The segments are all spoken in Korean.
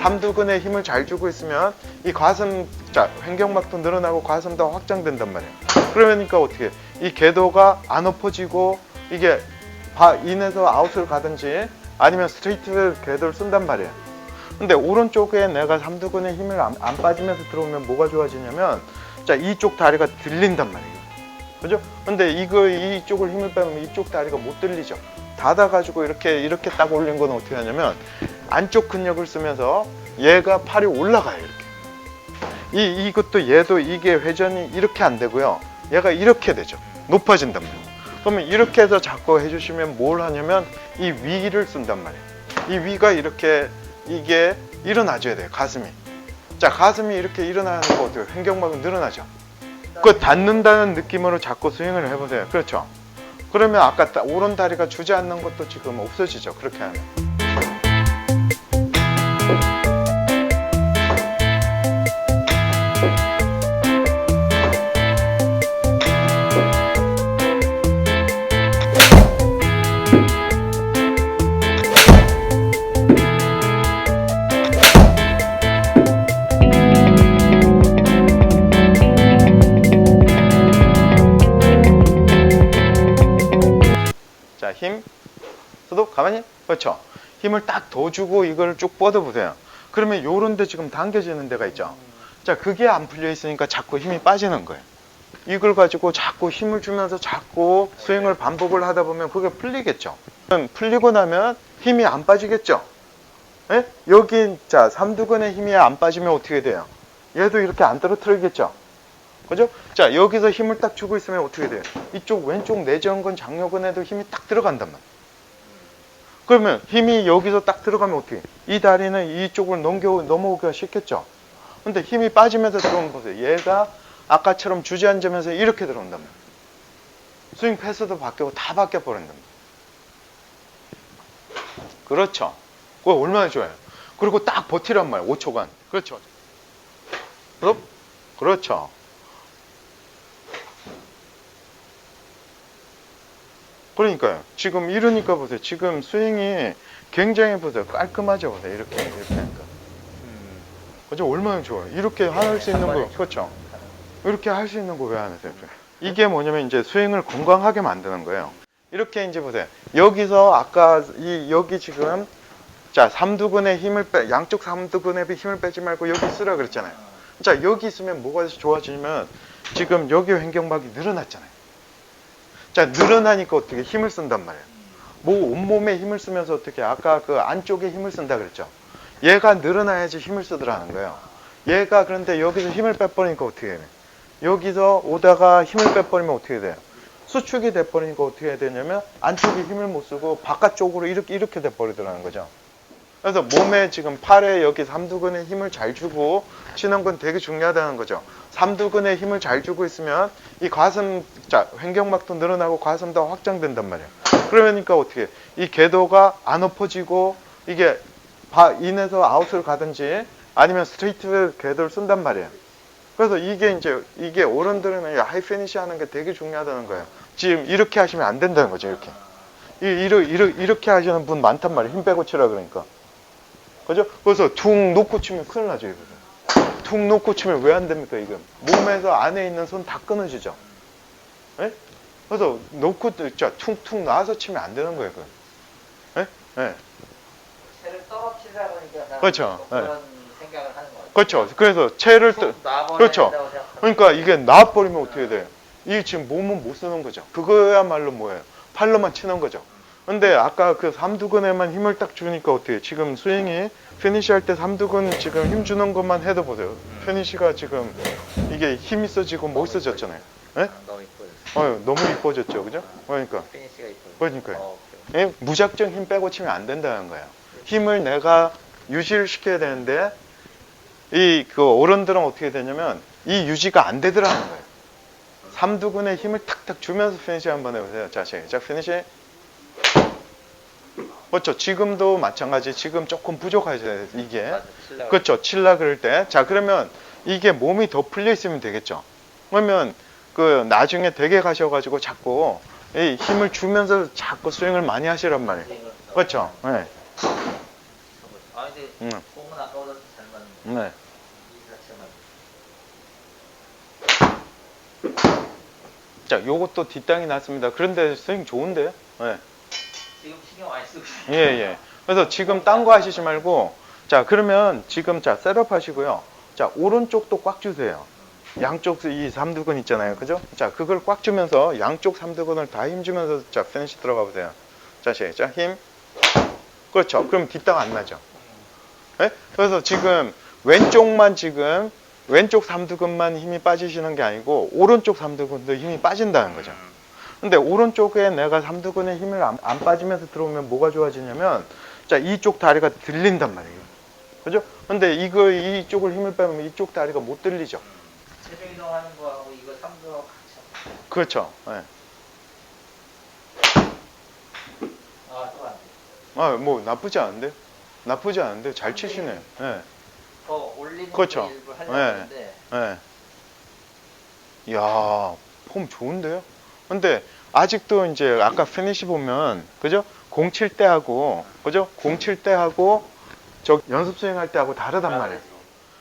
삼두근에 힘을 잘 주고 있으면 이 가슴, 자, 횡격막도 늘어나고 가슴도 확장된단 말이에요. 그러니까 어떻게 이 궤도가 안 엎어지고 이게 인에서 아웃을 가든지 아니면 스트레이트 궤도를 쓴단 말이에요. 근데 오른쪽에 내가 삼두근에 힘을 안 빠지면서 들어오면 뭐가 좋아지냐면, 자, 이쪽 다리가 들린단 말이에요. 그죠? 근데 이쪽을 힘을 빼면 이쪽 다리가 못 들리죠. 닫아가지고 이렇게 딱 올린 건 어떻게 하냐면, 안쪽 근력을 쓰면서 얘가 팔이 올라가요, 이렇게. 이것도 얘도 이게 회전이 이렇게 안 되고요. 얘가 이렇게 되죠. 높아진단 말이에요. 그러면 이렇게 해서 자꾸 해주시면 뭘 하냐면, 이 위를 쓴단 말이에요. 이 위가 이렇게, 이게 일어나줘야 돼요, 가슴이. 자, 가슴이 이렇게 일어나는 거 어때요? 횡격막은 늘어나죠. 그거 닿는다는 느낌으로 자꾸 스윙을 해보세요. 그렇죠? 그러면 아까 오른 다리가 주저앉는 것도 지금 없어지죠. 그렇게 하면. 자, 힘, 서도 가만히, 그렇죠. 힘을 딱 더 주고 이걸 쭉 뻗어보세요. 그러면 요런 데 지금 당겨지는 데가 있죠. 자, 그게 안 풀려 있으니까 자꾸 힘이 빠지는 거예요. 이걸 가지고 자꾸 힘을 주면서 자꾸 스윙을 반복을 하다 보면 그게 풀리겠죠. 풀리고 나면 힘이 안 빠지겠죠. 예? 여기, 자, 삼두근에 힘이 안 빠지면 어떻게 돼요? 얘도 이렇게 안 떨어뜨리겠죠. 그죠? 자, 여기서 힘을 딱 주고 있으면 어떻게 돼요? 이쪽 왼쪽 내전근 장요근에도 힘이 딱 들어간단 말이에요. 그러면 힘이 여기서 딱 들어가면 어떻게 해요? 이 다리는 이쪽을 넘어오기가 쉽겠죠? 근데 힘이 빠지면서 들어오면 보세요. 얘가 아까처럼 주저앉으면서 이렇게 들어온단 말이에요. 스윙 패스도 바뀌고 다 바뀌어 버린단 말이에요. 그렇죠? 그거 얼마나 좋아요? 그리고 딱 버티란 말이에요. 5초간. 그렇죠? 그렇죠? 그러니까요. 지금 이러니까 보세요. 지금 스윙이 굉장히 보세요. 깔끔하죠. 보세요. 이렇게 하니까. 그죠? 얼마나 좋아요. 이렇게 할 수 있는 거, 그렇죠? 이렇게 할 수 있는 거 왜 안 하세요? 이게 뭐냐면 이제 스윙을 건강하게 만드는 거예요. 이렇게 이제 보세요. 여기서 아까 여기 지금, 자, 삼두근에 힘을 양쪽 삼두근에 힘을 빼지 말고 여기 쓰라 그랬잖아요. 자, 여기 있으면 뭐가 좋아지냐면 지금 여기 횡격막이 늘어났잖아요. 자, 늘어나니까 어떻게 힘을 쓴단 말이에요. 뭐 온몸에 힘을 쓰면서 어떻게, 아까 그 안쪽에 힘을 쓴다 그랬죠. 얘가 늘어나야지 힘을 쓰더라는 거예요. 얘가 그런데 여기서 힘을 빼버리니까 어떻게 해요? 여기서 오다가 힘을 빼버리면 어떻게 돼요? 수축이 돼버리니까 어떻게 해야 되냐면 안쪽에 힘을 못 쓰고 바깥쪽으로 이렇게 돼버리더라는 거죠. 그래서 몸에 지금 팔에 여기 삼두근에 힘을 잘 주고 치는 건 되게 중요하다는 거죠. 삼두근에 힘을 잘 주고 있으면 이 가슴, 자, 횡격막도 늘어나고 가슴도 확장된단 말이에요. 그러니까 어떻게 이 궤도가 안 엎어지고 이게 인에서 아웃을 가든지 아니면 스트레이트 궤도를 쓴단 말이에요. 그래서 이게 어른들은 하이 피니시 하는 게 되게 중요하다는 거예요. 지금 이렇게 하시면 안 된다는 거죠. 이렇게 하시는 분 많단 말이에요. 힘 빼고 치라 그러니까. 그죠? 그래서 툭 놓고 치면 큰일 나죠, 이거. 툭 놓고 치면 왜 안 됩니까, 이거? 몸에서 안에 있는 손 다 끊어지죠. 예? 그래서 놓고, 자, 툭툭 놔서 치면 안 되는 거예요, 그거. 예? 예. 채를 떨어뜨리다 보니까 그렇죠. 그런 예. 생각을 하는 거죠. 그렇죠. 그래서 채를 그렇죠. 된다고 생각하는 그러니까 이게 나와버리면 어떻게 돼요? 이 지금 몸은 못 쓰는 거죠. 그거야말로 뭐예요? 팔로만 치는 거죠. 근데 아까 그 삼두근에만 힘을 딱 주니까 어떻게, 지금 스윙이 피니시 할 때 삼두근 지금 힘 주는 것만 해도 보세요. 피니시가 지금 이게 힘 있어지고 멋있어졌잖아요. 예? 너무 이뻐졌어요. 너무 이뻐졌죠. 그죠? 그러니까. 피니시가 이뻐요. 그러니까요. 예? 무작정 힘 빼고 치면 안 된다는 거예요. 힘을 내가 유지를 시켜야 되는데, 그 어른들은 어떻게 되냐면 이 유지가 안 되더라는 거예요. 삼두근에 힘을 탁탁 주면서 피니시 한번 해보세요. 자, 시작. 피니시. 그렇죠. 지금도 마찬가지. 지금 조금 부족하죠. 이게. 그렇죠. 칠라 그럴 때. 자, 그러면 이게 몸이 더 풀려 있으면 되겠죠. 그러면 그 나중에 댁에 가셔가지고 자꾸 이 힘을 주면서 자꾸 스윙을 많이 하시란 말이에요. 그렇죠. 네. 아니 근데 응. 공은 아까보다 좀 잘 맞는 거. 네. 이 자체만. 자, 요것도 뒷땅이 났습니다. 그런데 스윙 좋은데요? 네. 지금 신경 많이 쓰고 있어요. 예, 예. 그래서 지금 딴 거 하시지 말고, 자, 그러면 지금 자, 셋업 하시고요. 자, 오른쪽도 꽉 주세요. 양쪽 이 삼두근 있잖아요. 그죠? 자, 그걸 꽉 주면서 양쪽 삼두근을 다 힘주면서 자, 피니시 들어가 보세요. 자, 시작. 힘. 그렇죠. 그럼 뒷땅 안 나죠. 예? 그래서 지금 왼쪽만 지금 왼쪽 삼두근만 힘이 빠지시는 게 아니고 오른쪽 삼두근도 힘이 빠진다는 거죠. 근데 오른쪽에 내가 삼두근에 힘을 안 빠지면서 들어오면 뭐가 좋아지냐면 자, 이쪽 다리가 들린단 말이에요. 그죠? 근데 이쪽을 힘을 빼면 이쪽 다리가 못 들리죠. 체중 이동하는 거하고 이거 3도하고 같이 하면. 그렇죠. 예. 아, 또 안 돼. 아, 뭐 나쁘지 않은데? 나쁘지 않은데 잘 치시네요. 예. 더 올리는 그렇죠. 그 일부 하려고 예. 했는데 예. 이야, 폼 좋은데요? 근데 아직도 이제 아까 피니시 보면 그죠? 공 칠 때 하고 그죠? 공 칠 때 하고 저 연습 스윙 할 때 하고 다르단 말이에요.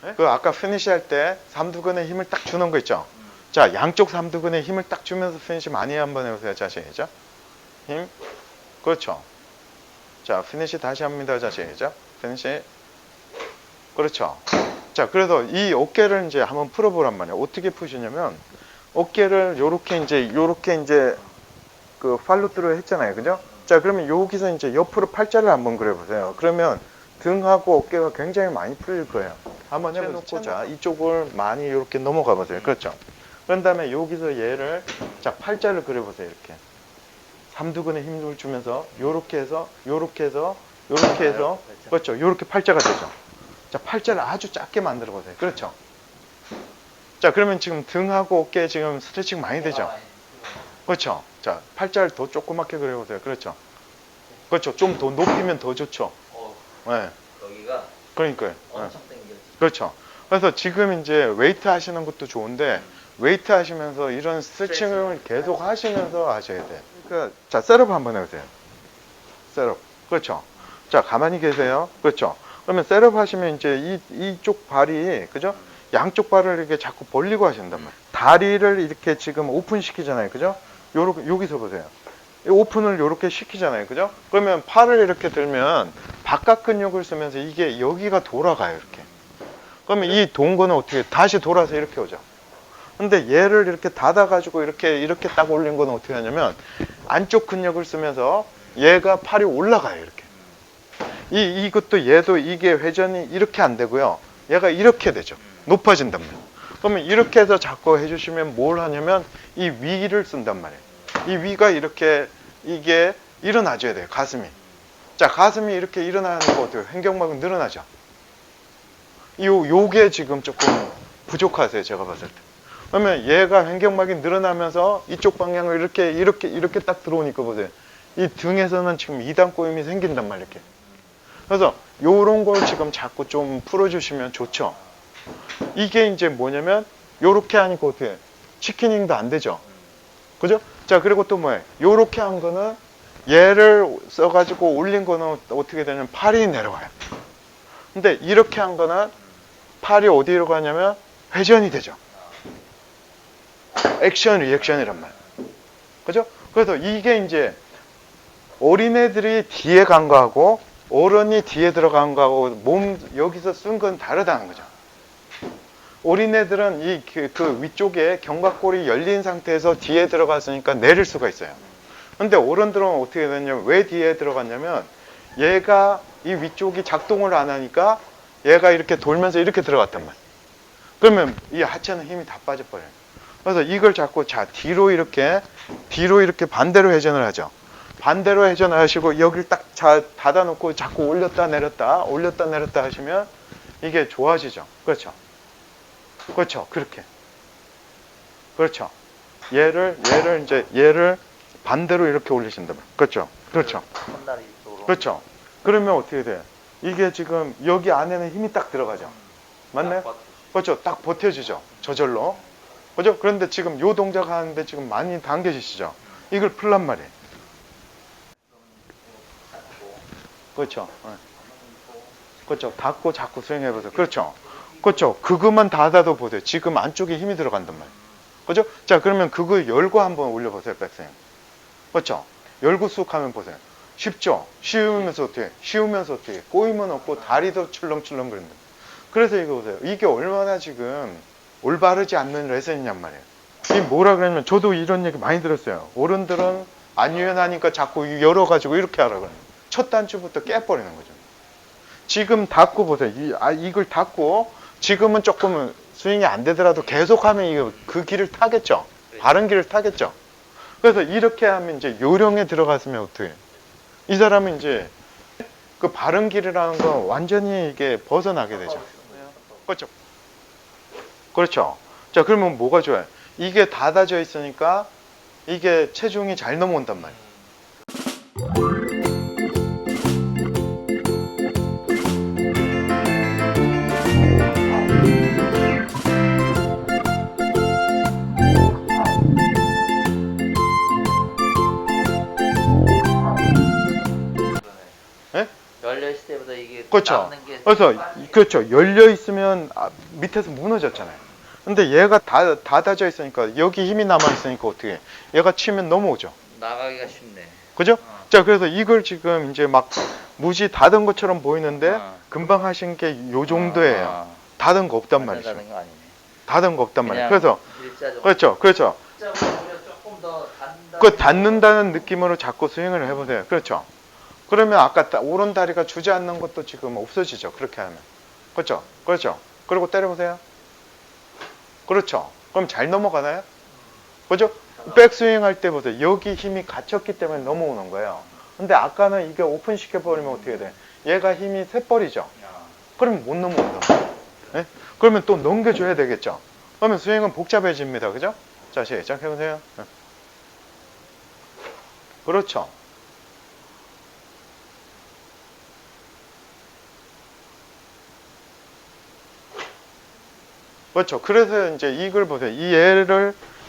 예? 그 아까 피니시 할 때 삼두근에 힘을 딱 주는 거 있죠? 자, 양쪽 삼두근에 힘을 딱 주면서 피니시 많이 한번 해보세요. 자, 시작. 힘. 그렇죠. 자, 피니시 다시 합니다. 자, 시작. 피니시. 그렇죠. 자, 그래서 이 어깨를 이제 한번 풀어보란 말이에요. 어떻게 푸시냐면 어깨를 요렇게 이제 그 팔로트로 했잖아요. 그죠? 자, 그러면 여기서 이제 옆으로 팔자를 한번 그려보세요. 그러면 등하고 어깨가 굉장히 많이 풀릴 거예요. 한번 해놓고 자, 이쪽을 많이 이렇게 넘어가 보세요. 그렇죠? 그런 다음에 여기서 얘를 자, 팔자를 그려보세요. 이렇게. 삼두근에 힘을 주면서 요렇게 해서 그렇죠. 요렇게 팔자가 되죠. 자, 팔자를 아주 작게 만들어 보세요. 그렇죠? 자, 그러면 지금 등하고 어깨에 지금 스트레칭 많이 되죠? 그렇죠? 자, 팔자를 더 조그맣게 그려보세요. 그렇죠? 그렇죠. 좀 더 높이면 더 좋죠. 네. 여기가 그러니까요. 네. 엄청 당겨지. 그렇죠. 그래서 지금 이제 웨이트 하시는 것도 좋은데 웨이트 하시면서 이런 스트레칭을 계속 하시면서 하셔야 돼요. 그러니까 자, 셋업 한번 해보세요. 셋업. 그렇죠. 자, 가만히 계세요. 그렇죠. 그러면 셋업 하시면 이제 이쪽 발이 그죠? 양쪽 발을 이렇게 자꾸 벌리고 하신단 말이에요. 다리를 이렇게 지금 오픈 시키잖아요. 그죠? 요렇게 여기서 보세요. 이 오픈을 이렇게 시키잖아요. 그죠? 그러면 팔을 이렇게 들면 바깥 근육을 쓰면서 이게 여기가 돌아가요. 이렇게. 그러면 이 동근은 어떻게 다시 돌아서 이렇게 오죠. 근데 얘를 이렇게 닫아가지고 이렇게 딱 올린 거는 어떻게 하냐면 안쪽 근력을 쓰면서 얘가 팔이 올라가요. 이렇게. 이것도 얘도 이게 회전이 이렇게 안 되고요. 얘가 이렇게 되죠. 높아진단 말이에요. 그러면 이렇게 해서 자꾸 해주시면 뭘 하냐면 이 위를 쓴단 말이에요. 이 위가 이렇게 이게 일어나줘야 돼요. 가슴이. 자, 가슴이 이렇게 일어나는 거 어때요? 횡격막은 늘어나죠. 요게 지금 조금 부족하세요. 제가 봤을 때. 그러면 얘가 횡격막이 늘어나면서 이쪽 방향을 이렇게 딱 들어오니까 보세요. 이 등에서는 지금 2단 꼬임이 생긴단 말이에요. 이렇게. 그래서 요런 걸 지금 자꾸 좀 풀어주시면 좋죠. 이게 이제 뭐냐면 요렇게 하니까 어떻게 해요? 치킨잉도 안 되죠. 그죠? 자, 그리고 또 뭐예요? 요렇게 한 거는 얘를 써가지고 올린 거는 어떻게 되냐면 팔이 내려와요. 근데 이렇게 한 거는 팔이 어디로 가냐면 회전이 되죠. 액션, 리액션이란 말이에요. 그죠? 그래서 이게 이제 어린애들이 뒤에 간 거하고 어른이 뒤에 들어간 거하고 몸 여기서 쓴 건 다르다는 거죠. 어린애들은 그 위쪽에 견갑골이 열린 상태에서 뒤에 들어갔으니까 내릴 수가 있어요. 근데 어른들은 어떻게 되냐면 왜 뒤에 들어갔냐면 얘가 이 위쪽이 작동을 안 하니까 얘가 이렇게 돌면서 이렇게 들어갔단 말이에요. 그러면 이 하체는 힘이 다 빠져버려요. 그래서 이걸 자꾸 뒤로 이렇게 반대로 회전을 하죠. 반대로 회전을 하시고 여기를 딱 닫아놓고 자꾸 올렸다 내렸다 하시면 이게 좋아지죠. 그렇죠. 그렇죠. 그렇게. 그렇죠. 얘를 반대로 이렇게 올리신다. 그렇죠. 그렇죠. 손다리 쪽으로. 그렇죠. 그러면 어떻게 돼요? 이게 지금 여기 안에는 힘이 딱 들어가죠. 맞나요? 그렇죠. 딱 버텨지죠. 저절로. 그죠? 그런데 지금 요 동작 하는데 지금 많이 당겨지시죠? 이걸 풀란 말이에요. 그렇죠. 그렇죠. 닫고 자꾸 스윙해 보세요. 그렇죠. 그렇죠. 그것만 닫아도 보세요. 지금 안쪽에 힘이 들어간단 말이에요. 그죠? 자, 그러면 그거 열고 한번 올려보세요. 백스윙. 그렇죠. 열고 쑥 하면 보세요. 쉽죠? 쉬우면서 어떻게? 쉬우면서 어떻게? 꼬이면 없고 다리도 출렁출렁 거린다. 그래서 이거 보세요. 이게 얼마나 지금 올바르지 않는 레슨이냔 말이에요. 이 뭐라 그러냐면 저도 이런 얘기 많이 들었어요. 어른들은 안 유연하니까 자꾸 열어가지고 이렇게 하라 그래요. 첫 단추부터 깨버리는 거죠. 지금 닫고 보세요. 이걸 닫고 지금은 조금 스윙이 안 되더라도 계속하면 이거 그 길을 타겠죠. 바른 길을 타겠죠. 그래서 이렇게 하면 이제 요령에 들어갔으면 어떻게 해요? 이 사람은 이제 그 바른 길이라는 거 완전히 이게 벗어나게 되죠. 그렇죠. 그렇죠. 자, 그러면 뭐가 좋아요? 이게 닫아져 있으니까 이게 체중이 잘 넘어온단 말이에요. 네? 열려있을 때보다 이게 그렇죠. 닫는 게 그래서 빨리 그렇죠. 열려 있으면 밑에서 무너졌잖아요. 근데 얘가 닫아져 있으니까 여기 힘이 남아 있으니까 어떻게 해? 얘가 치면 넘어오죠. 나가기가 쉽네. 그죠? 자, 그래서 이걸 지금 이제 막 무지 닫은 것처럼 보이는데 금방 하신 게 요 정도예요. 닫은 거 없단 말이죠. 닫는 거 아니네. 닫은 거 없단 말이에요. 그냥 그래서 일자 정도. 그렇죠. 그렇죠. 오히려 조금 더 닫는다. 그 닫는다는 느낌으로 자꾸 스윙을 해보세요. 그렇죠. 그러면 아까 오른 다리가 주저앉는 것도 지금 없어지죠. 그렇게 하면. 그렇죠. 그렇죠. 그리고 때려보세요. 그렇죠. 그럼 잘 넘어가나요? 그죠? 백스윙 할 때 보세요. 여기 힘이 갇혔기 때문에 넘어오는 거예요. 근데 아까는 이게 오픈 시켜버리면 어떻게 돼? 얘가 힘이 새버리죠. 그러면 못 넘어온단 말이에요. 네? 그러면 또 넘겨줘야 되겠죠. 그러면 스윙은 복잡해집니다. 그죠? 자, 시작해보세요. 네. 그렇죠. 그렇죠. 그래서 이제 이걸 보세요. 이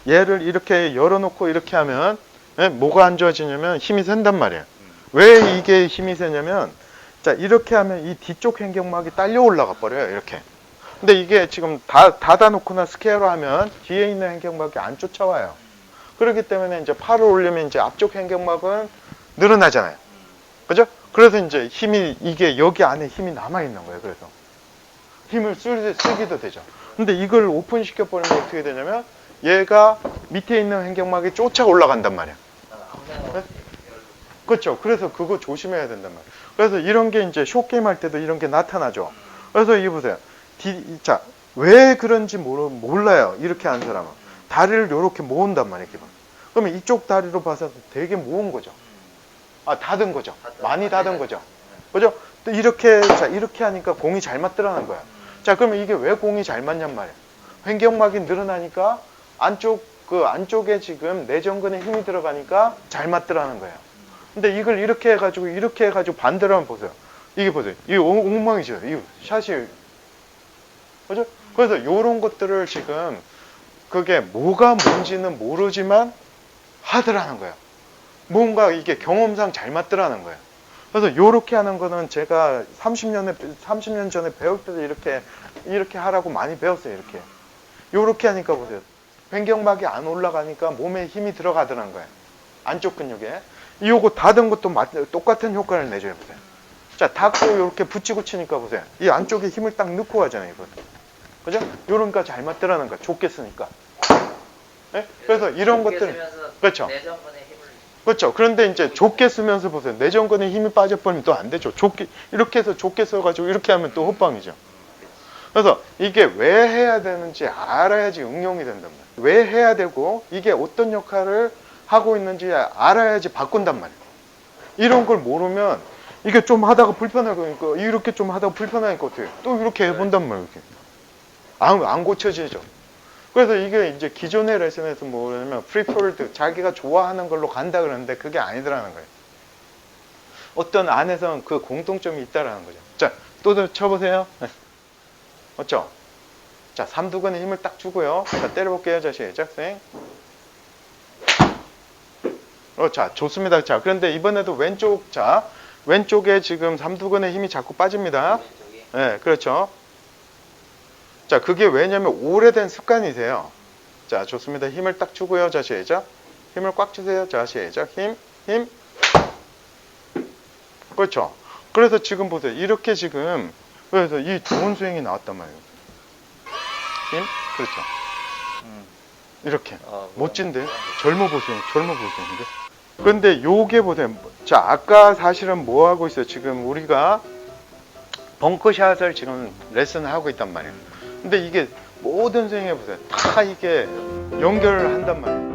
얘를 이렇게 열어놓고 이렇게 하면 뭐가 안 좋아지냐면 힘이 센단 말이에요. 왜 이게 힘이 세냐면 자, 이렇게 하면 이 뒤쪽 횡격막이 딸려 올라가 버려요. 이렇게. 근데 이게 지금 닫아놓거나 스퀘어로 하면 뒤에 있는 횡격막이 안 쫓아와요. 그렇기 때문에 이제 팔을 올리면 이제 앞쪽 횡격막은 늘어나잖아요. 그죠? 그래서 이제 힘이 이게 여기 안에 힘이 남아 있는 거예요. 그래서 힘을 쓰기도 되죠. 근데 이걸 오픈시켜 버리면 어떻게 되냐면 얘가 밑에 있는 횡격막이 쫓아 올라간단 말이야. 네? 그렇죠. 그래서 그거 조심해야 된단 말이야. 그래서 이런 게 이제 숏게임 할 때도 이런 게 나타나죠. 그래서 이거 보세요. 자, 왜 그런지 몰라요. 이렇게 하는 사람은. 다리를 이렇게 모은단 말이에요. 기본. 그러면 이쪽 다리로 봐서 되게 모은 거죠. 닫은 거죠. 많이 닫은 거죠. 그죠? 또 이렇게, 자, 이렇게 하니까 공이 잘 맞더라는 거야. 자, 그러면 이게 왜 공이 잘 맞냔 말이에요. 횡격막이 늘어나니까 안쪽에 지금 내전근에 힘이 들어가니까 잘 맞더라는 거예요. 근데 이걸 이렇게 해가지고 반대로 한번 보세요. 이게 보세요. 이게 엉망이죠. 이 샷이. 그죠? 그래서 이런 것들을 지금 그게 뭐가 뭔지는 모르지만 하더라는 거예요. 뭔가 이게 경험상 잘 맞더라는 거예요. 그래서 이렇게 하는 거는 제가 30년 전에 배울 때도 이렇게 하라고 많이 배웠어요. 이렇게 하니까 보세요. 횡격막이 안 올라가니까 몸에 힘이 들어가더라는 거예요. 안쪽 근육에. 이거 닫은 것도 똑같은 효과를 내줘요. 보세요. 자, 닫고 이렇게 붙이고 치니까 보세요. 이 안쪽에 힘을 딱 넣고 하잖아요. 이거. 그죠? 요런가 잘 맞더라는 거야. 좁게 쓰니까. 네? 그래서 이런 것들. 그렇죠. 내전근에 힘을. 그렇죠. 그런데 이제 좁게 쓰면서 보세요. 내전근에 힘이 빠져버리면 또 안 되죠. 이렇게 해서 좁게 써가지고 이렇게 하면 또 헛방이죠. 그래서 이게 왜 해야 되는지 알아야지 응용이 된단 말이에요. 왜 해야 되고 이게 어떤 역할을 하고 있는지 알아야지 바꾼단 말이에요. 이런 걸 모르면 이게 좀 하다가 불편하니까 이렇게 좀 하다가 불편하니까 어떻게 해요? 또 이렇게 해본단 말이에요. 안 고쳐지죠. 그래서 이게 이제 기존의 레슨에서 뭐냐면 프리폴드 자기가 좋아하는 걸로 간다 그러는데 그게 아니더라는 거예요. 어떤 안에서는 그 공통점이 있다라는 거죠. 자, 또 쳐보세요. 맞죠? 자, 삼두근에 힘을 딱 주고요. 자, 때려볼게요. 자, 시작. 자, 좋습니다. 자, 그런데 이번에도 왼쪽에 지금 삼두근에 힘이 자꾸 빠집니다. 네, 그렇죠. 자, 그게 왜냐면 오래된 습관이세요. 자, 좋습니다. 힘을 딱 주고요. 자, 시작. 힘을 꽉 주세요. 자, 시작. 힘. 그렇죠. 그래서 지금 보세요. 이렇게 지금, 그래서 이 좋은 스윙이 나왔단 말이에요. 힘. 그렇죠. 이렇게. 멋진데? 젊어 보세요. 근데. 근데 요게 보세요. 자, 아까 사실은 뭐 하고 있어요? 지금 우리가 벙커샷을 지금 레슨을 하고 있단 말이에요. 근데 이게 모든 스윙해 보세요. 다 이게 연결을 한단 말이에요.